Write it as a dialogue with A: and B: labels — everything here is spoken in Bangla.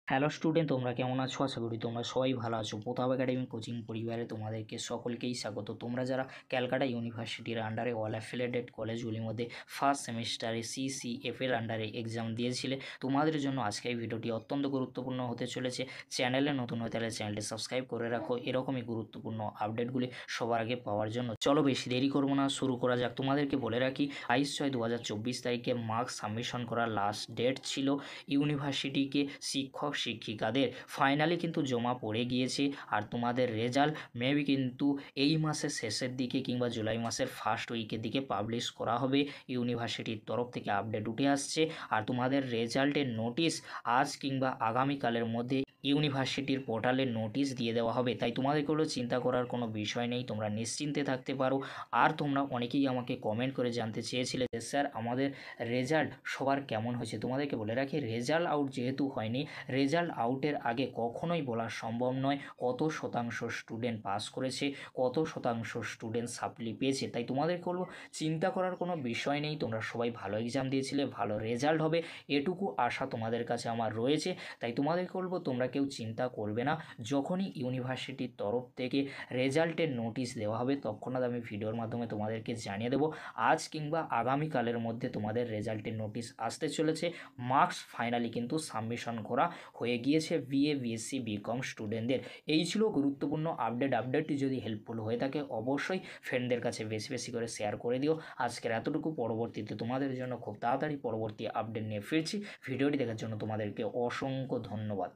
A: হ্যালো স্টুডেন্ট, তোমরা কেমন আছো? আশা করি তোমরা সবাই ভালো আছো। প্রতাপ একাডেমি কোচিং পরিবারে তোমাদেরকে সকলকেই স্বাগত। তোমরা যারা ক্যালকাটা ইউনিভার্সিটির আন্ডারে অল অ্যাফিলিয়েটেড কলেজগুলির মধ্যে ফার্স্ট সেমিস্টারে CCF এর আন্ডারে এক্সাম দিয়েছিলে, তোমাদের জন্য আজকে এই ভিডিওটি অত্যন্ত গুরুত্বপূর্ণ হতে চলেছে। চ্যানেলে নতুন হয়ে তাহলে চ্যানেলটি সাবস্ক্রাইব করে রাখো এরকমই গুরুত্বপূর্ণ আপডেটগুলি সবার আগে পাওয়ার জন্য। চলো বেশি দেরি করবো না, শুরু করা যাক। তোমাদেরকে বলে রাখি 22/6/2024 তারিখে মার্কস সাবমিশন করার লাস্ট ডেট ছিল। ইউনিভার্সিটিকে শিক্ষক শিক্ষিকাদের ফাইনালি কিন্তু জমা পড়ে গিয়েছে। আর তোমাদের রেজাল্ট মেবি কিন্তু এই মাসের শেষের দিকে কিংবা জুলাই মাসের ফার্স্ট উইকের দিকে পাবলিশ করা হবে। ইউনিভার্সিটির তরফ থেকে আপডেট উঠে আসছে। আর তোমাদের রেজাল্টের নোটিশ আজ কিংবা আগামীকালের মধ্যে ইউনিভার্সিটির পোর্টালে নোটিশ দিয়ে দেওয়া হবে। তাই তোমাদেরগুলো চিন্তা করার কোনো বিষয় নেই, তোমরা নিশ্চিন্তে থাকতে পারো। আর তোমরা অনেকেই আমাকে কমেন্ট করে জানতে চেয়েছিলে যে স্যার আমাদের রেজাল্ট সবার কেমন হয়েছে। তোমাদেরকে বলে রাখি, রেজাল্ট আউট যেহেতু হয়নি, রেজাল্ট আউটের আগে কখনোই বলা সম্ভব নয় কত শতাংশ স্টুডেন্ট পাস করেছে, কত শতাংশ স্টুডেন্ট সাপ্লি পেয়েছে। তাই তোমাদেরকে বলবো চিন্তা করার কোনো বিষয় নেই, তোমরা সবাই ভালো এক্সাম দিয়েছিলে, ভালো রেজাল্ট হবে এটুকু আশা তোমাদের কাছে আমার রয়েছে। তাই তোমাদেরকে বলবো তোমরা কেউ চিন্তা করবে না। যখনই ইউনিভার্সিটির তরফ থেকে রেজাল্টের নোটিশ দেওয়া হবে তৎক্ষণাৎ আমি ভিডিওর মাধ্যমে তোমাদেরকে জানিয়ে দেবো। আজ কিংবা আগামীকালের মধ্যে তোমাদের রেজাল্টের নোটিশ আসতে চলেছে। মার্কস ফাইনালি কিন্তু সাবমিশন করা হয়ে গিয়েছে BA BSc BCom স্টুডেন্টদের। এই ছিল গুরুত্বপূর্ণ আপডেটটি যদি হেল্পফুল হয়ে থাকে অবশ্যই ফ্রেন্ডদের কাছে বেশি বেশি করে শেয়ার করে দিও। আজকের এতটুকু, পরবর্তীতে তোমাদের জন্য খুব তাড়াতাড়ি পরবর্তী আপডেট নিয়ে ফিরছি। ভিডিওটি দেখার জন্য তোমাদেরকে অসংখ্য ধন্যবাদ।